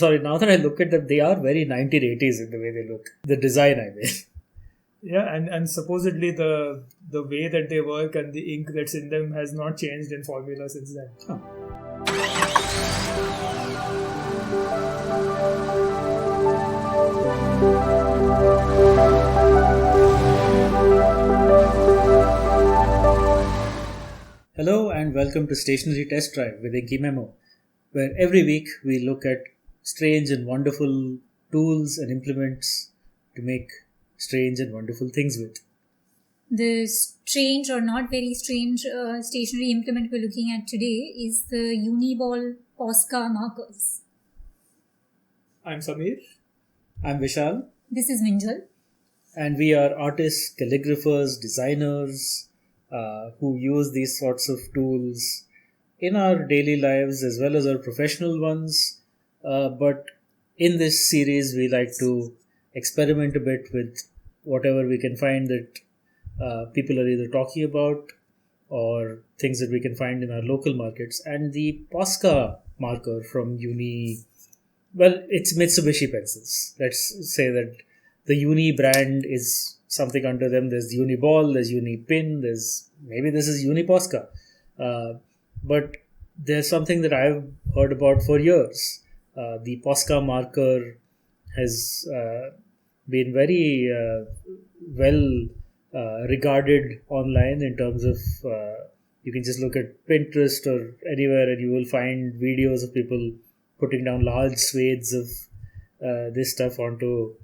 Sorry, now that I look at them, they are very 1980s in the way they look. The design, I mean. Yeah, and supposedly the way that they work and the ink that's in them has not changed in formula since then. Huh. Hello and welcome to Stationery Test Drive with Inky Memo, where every week we look at strange and wonderful tools and implements to make strange and wonderful things with. The strange or not very strange stationery implement we're looking at today is the Uni Posca Markers. I'm Samir. I'm Vishal, This is Minjal. and we are artists, calligraphers, designers who use these sorts of tools in our daily lives as well as our professional ones. But in this series, we like to experiment a bit with whatever we can find that people are either talking about or things that we can find in our local markets. And the Posca marker from Uni, well, it's Mitsubishi pencils. Let's say that the Uni brand is something under them. There's Uni Ball, there's Uni Pin, there's maybe this is Uni Posca. But there's something that I've heard about for years. The Posca marker has been very well regarded online in terms of you can just look at Pinterest or anywhere and you will find videos of people putting down large swathes of this stuff onto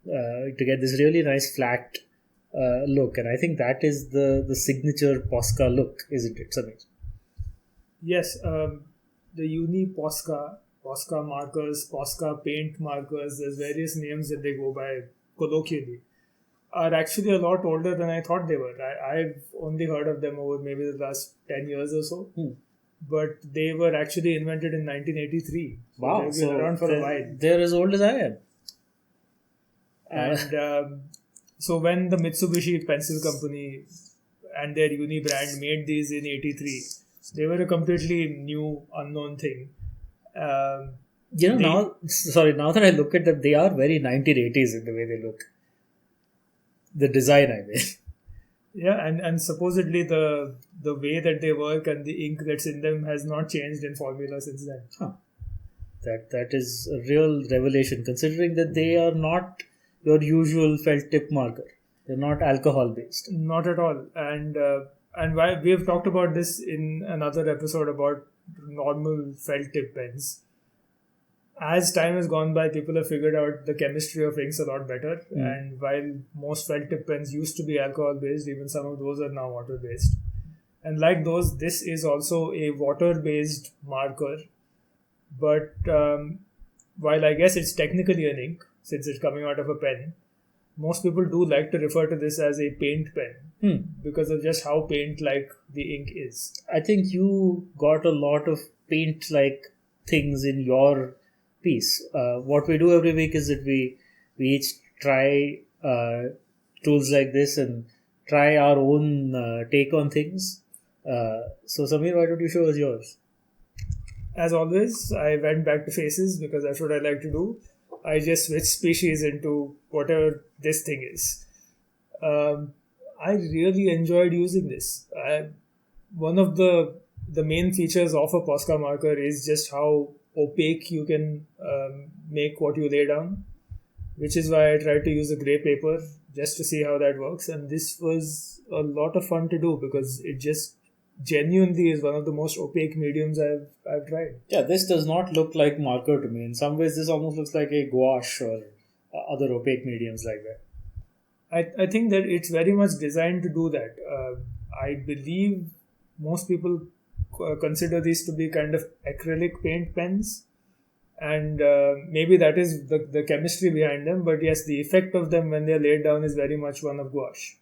to get this really nice flat look, and I think that is the signature Posca look, isn't it, Samir? Yes, the Uni Posca markers, Posca Paint Markers, there's various names that they go by colloquially, are actually a lot older than I thought they were. I've only heard of them over maybe the last 10 years or so. But they were actually invented in 1983. So Wow, they've been around for a while. They're as old as I am. And so when the Mitsubishi Pencil Company and their Uni brand made these in 83, they were a completely new, unknown thing. Now that I look at them, they are very 1980s in the way they look. The design, I mean. Yeah, and supposedly the way that they work and the ink that's in them has not changed in formula since then. Huh. That is a real revelation, considering that they are not your usual felt tip marker. They're not alcohol based. Not at all. And why we've talked about this in another episode about normal felt tip pens. As time has gone by, people have figured out the chemistry of inks a lot better. And while most felt tip pens used to be alcohol based, even some of those are now water based. And like those, this is also a water based marker. But while I guess it's technically an ink, since it's coming out of a pen, most people do like to refer to this as a paint pen because of just how paint-like the ink is. I think you got a lot of paint-like things in your piece. What we do every week is that we each try tools like this and try our own take on things. So Samir, why don't you show us yours? As always, I went back to faces because that's what I like to do. I just switched species into whatever this thing is. I really enjoyed using this. One of the main features of a Posca marker is just how opaque you can make what you lay down, which is why I tried to use a grey paper just to see how that works. And this was a lot of fun to do because it just genuinely is one of the most opaque mediums I've tried. Yeah, this does not look like marker to me. In some ways, this almost looks like a gouache or other opaque mediums like that. I think that it's very much designed to do that. I believe most people consider these to be kind of acrylic paint pens, and maybe that is the chemistry behind them. But yes, the effect of them when they're laid down is very much one of gouache.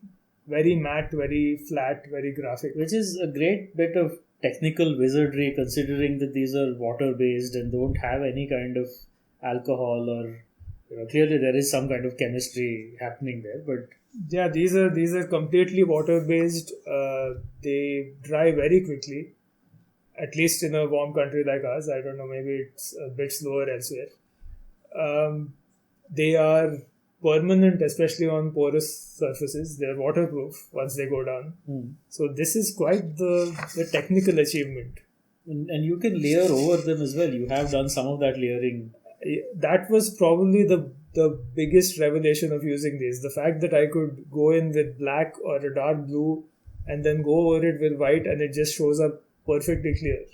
Very matte, very flat, very graphic. Which is a great bit of technical wizardry considering that these are water based and don't have any kind of alcohol or clearly there is some kind of chemistry happening there, but yeah, these are completely water based. They dry very quickly, at least in a warm country like ours. I don't know, maybe it's a bit slower elsewhere. They are permanent, especially on porous surfaces. They're waterproof once they go down. So this is quite the technical achievement. And you can layer over them as well. You have done some of that layering. That was probably the biggest revelation of using these. The fact that I could go in with black or a dark blue and then go over it with white and it just shows up perfectly clear.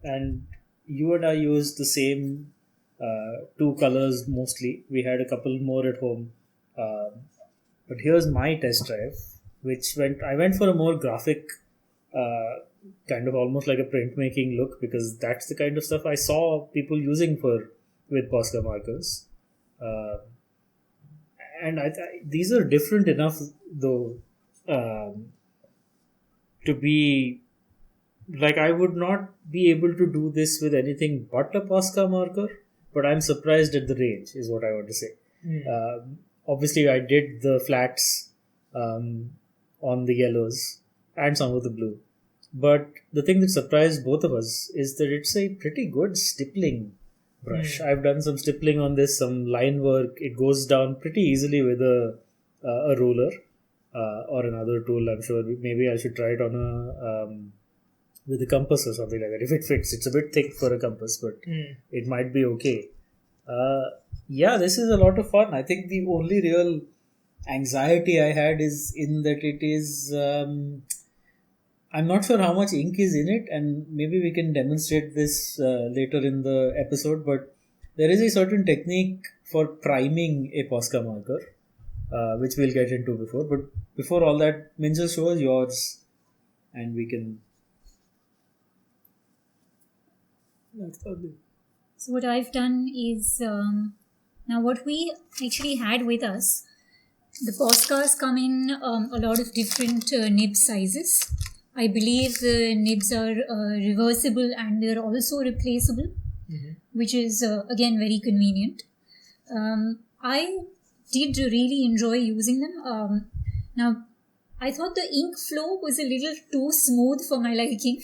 And you and I used the same two colors mostly. We had a couple more at home. But here's my test drive, I went for a more graphic, kind of almost like a printmaking look, because that's the kind of stuff I saw people using with Posca markers. And these are different enough, though, to be like, I would not be able to do this with anything but a Posca marker, but I'm surprised at the range, is what I want to say. Obviously, I did the flats on the yellows and some of the blue. But the thing that surprised both of us is that it's a pretty good stippling brush. I've done some stippling on this, some line work. It goes down pretty easily with a ruler or another tool. I'm sure maybe I should try it on with a compass or something like that. If it fits, it's a bit thick for a compass, but it might be okay. Yeah, this is a lot of fun. I think the only real anxiety I had is in that it is... I'm not sure how much ink is in it, and maybe we can demonstrate this later in the episode, but there is a certain technique for priming a Posca marker, which we'll get into before. But before all that, Minjal, show us yours, and we can... That's lovely. So what I've done is, now what we actually had with us, the Poscas come in a lot of different nib sizes. I believe the nibs are reversible and they're also replaceable, which is again very convenient. I did really enjoy using them. Now, I thought the ink flow was a little too smooth for my liking.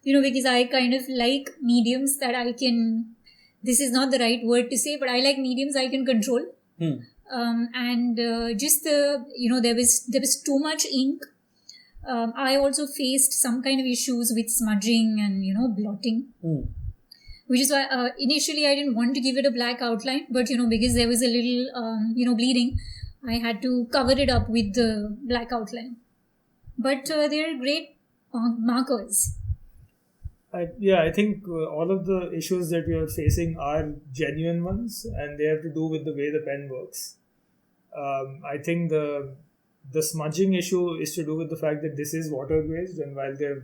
Because I kind of like mediums that I can... This is not the right word to say, but I like mediums I can control. And just there was too much ink. I also faced some kind of issues with smudging and, blotting. Which is why initially I didn't want to give it a black outline, but, because there was a little, bleeding, I had to cover it up with the black outline. But they're great markers. I think all of the issues that we are facing are genuine ones, and they have to do with the way the pen works. I think the smudging issue is to do with the fact that this is water based, and while they've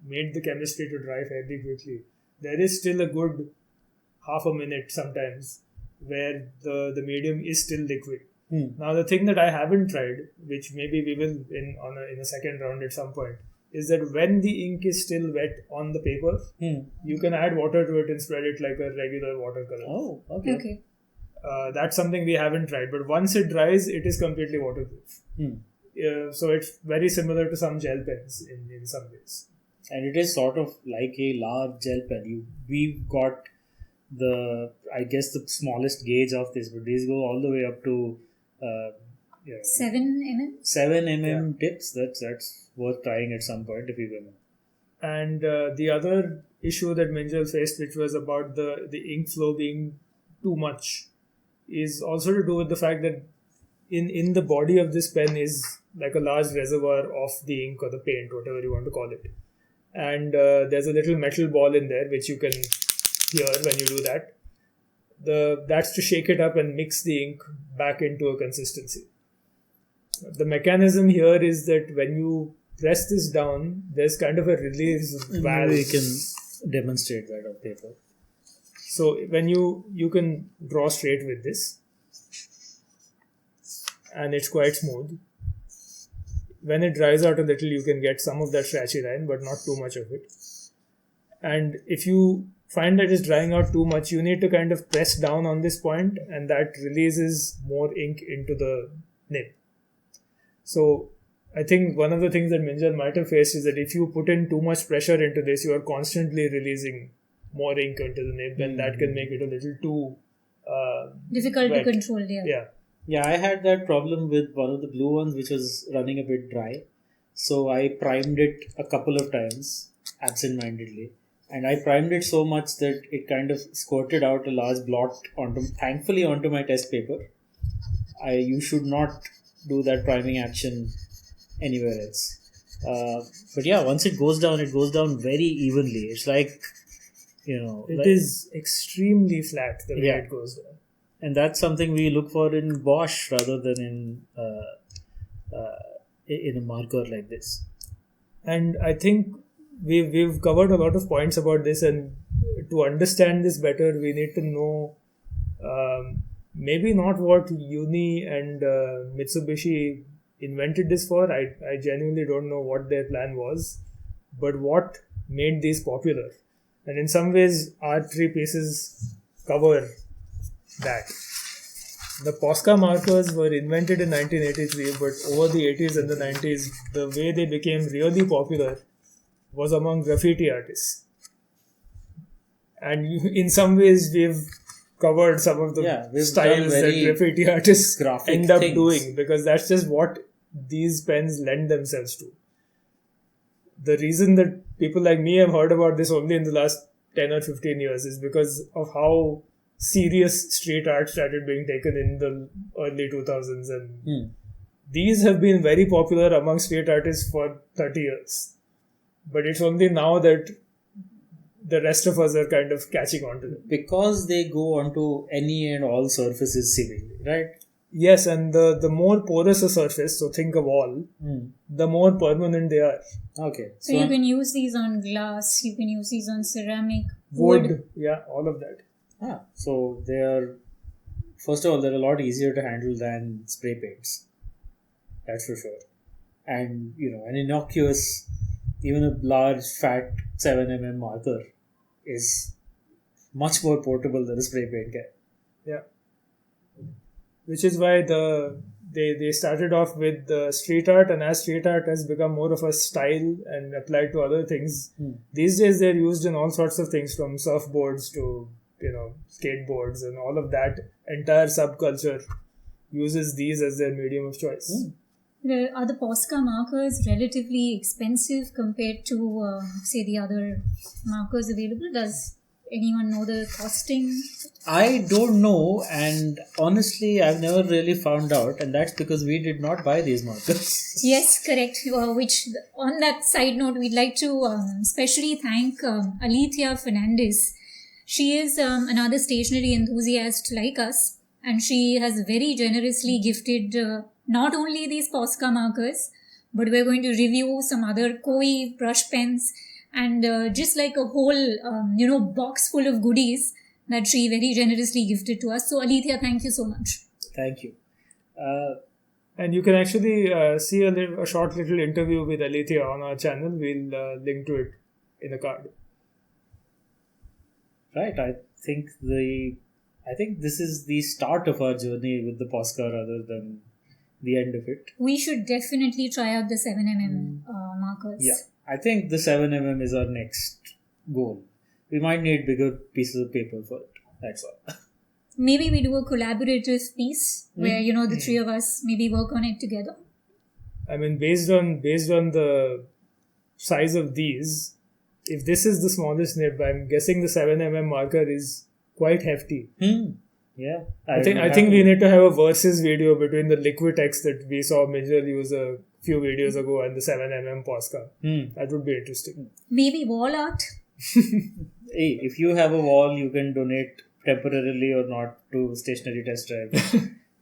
made the chemistry to dry fairly quickly, there is still a good half a minute sometimes where the medium is still liquid. Now the thing that I haven't tried, which maybe we will in a second round at some point, is that when the ink is still wet on the paper, you can add water to it and spread it like a regular watercolor. Oh, okay. That's something we haven't tried, but once it dries, it is completely waterproof. So it's very similar to some gel pens in some ways. And it is sort of like a large gel pen. We've got the smallest gauge of this, but these go all the way up to 7 mm. 7 mm tips. That's worth trying at some point if you can. And the other issue that Minjal faced, which was about the ink flow being too much, is also to do with the fact that in the body of this pen is like a large reservoir of the ink or the paint, whatever you want to call it. And there's a little metal ball in there which you can hear when you do that. That's to shake it up and mix the ink back into a consistency. The mechanism here is that when you press this down, there's kind of a release valve. We can demonstrate that on paper. So when you can draw straight with this, and it's quite smooth. When it dries out a little, you can get some of that scratchy line, but not too much of it. And if you find that it's drying out too much, you need to kind of press down on this point, and that releases more ink into the nib. So I think one of the things that Minjal might have faced is that if you put in too much pressure into this, you are constantly releasing more ink into the nib, and that can make it a little too difficult wet. to control. Yeah. Yeah, I had that problem with one of the blue ones, which was running a bit dry. So I primed it a couple of times, absent-mindedly. And I primed it so much that it kind of squirted out a large blot thankfully onto my test paper. You should not do that priming action anywhere else. But yeah, once it goes down very evenly. It's like, It is extremely flat the way it goes down. And that's something we look for in Gouache rather than in a marker like this. And I think we've covered a lot of points about this, and to understand this better, we need to know maybe not what Uni and Mitsubishi invented this for. I genuinely don't know what their plan was, but what made these popular. And in some ways, our three pieces cover that. The Posca markers were invented in 1983, but over the 80s and the 90s, the way they became really popular was among graffiti artists. And in some ways, we've covered some of the styles that graffiti artists end up doing, because that's just what these pens lend themselves to. The reason that people like me have heard about this only in the last 10 or 15 years is because of how serious street art started being taken in the early 2000s, and these have been very popular among street artists for 30 years. But it's only now that the rest of us are kind of catching on to them. Because they go onto any and all surfaces seemingly, right? Yes, and the more porous a surface, so think a wall, the more permanent they are. Okay. So you can use these on glass, you can use these on ceramic, wood. Yeah, all of that. So they are, first of all, they're a lot easier to handle than spray paints. That's for sure. And, an innocuous, even a large, fat 7mm marker is much more portable than a spray paint can. Yeah. Which is why they started off with the street art, and as street art has become more of a style and applied to other things, these days they're used in all sorts of things, from surfboards to skateboards, and all of that entire subculture uses these as their medium of choice. Are the Posca markers relatively expensive compared to, say, the other markers available? Does anyone know the costing? I don't know, and honestly, I've never really found out, and that's because we did not buy these markers. Yes, correct. Which, on that side note, we'd like to especially thank Alethea Fernandez. She is another stationery enthusiast like us, and she has very generously gifted not only these Posca markers, but we're going to review some other Koi brush pens, and just like a whole, box full of goodies that she very generously gifted to us. So, Alethea, thank you so much. Thank you. And you can actually see a short little interview with Alethea on our channel. We'll link to it in the card. Right. I think this is the start of our journey with the Posca rather than the end of it. We should definitely try out the 7mm markers. Yeah. I think the 7mm is our next goal. We might need bigger pieces of paper for it. That's all. Maybe we do a collaborative piece where, the three of us maybe work on it together. I mean, based on the size of these, if this is the smallest nib, I'm guessing the 7mm marker is quite hefty. Yeah. I think we need to have a versus video between the Liquitex that we saw Minjal use a few videos ago and the 7mm Posca. That would be interesting. Maybe wall art. Hey, if you have a wall, you can donate temporarily or not to Stationery Test Drive.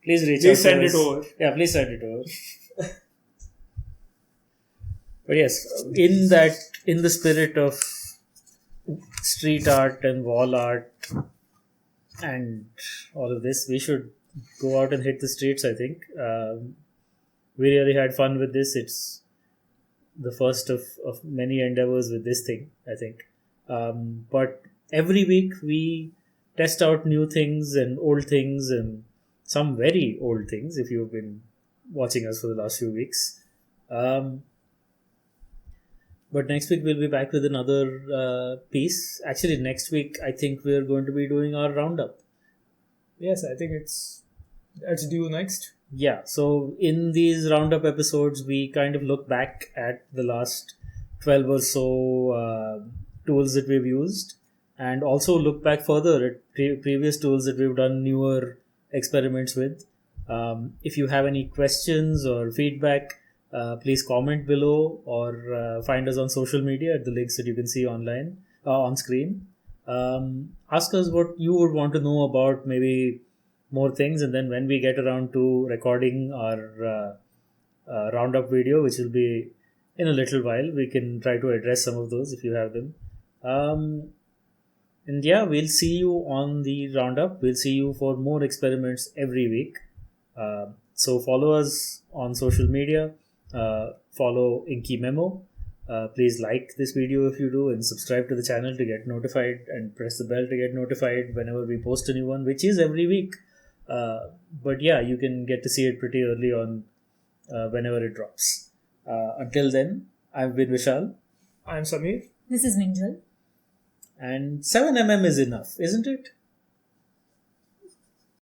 Please reach out to us. Send it over. Yeah, please send it over. But yes, in the spirit of street art and wall art and all of this, we should go out and hit the streets, I think. We really had fun with this. It's the first of many endeavors with this thing, I think. But every week we test out new things and old things, and some very old things if you've been watching us for the last few weeks. But next week we'll be back with another piece. Actually, next week I think we're going to be doing our roundup. Yes, I think that's due next. Yeah, so in these roundup episodes, we kind of look back at the last 12 or so tools that we've used, and also look back further at previous tools that we've done newer experiments with. If you have any questions or feedback, please comment below or find us on social media at the links that you can see online on screen. Ask us what you would want to know about maybe more things, and then when we get around to recording our roundup video, which will be in a little while, we can try to address some of those if you have them. And yeah, we'll see you on the roundup. We'll see you for more experiments every week. So follow us on social media. Follow Inky Memo. Please like this video if you do, and subscribe to the channel to get notified, and press the bell to get notified whenever we post a new one, which is every week. But yeah, you can get to see it pretty early on whenever it drops. Until then, I've been Vishal. I'm Samir. This is Minjal. And 7mm is enough, isn't it?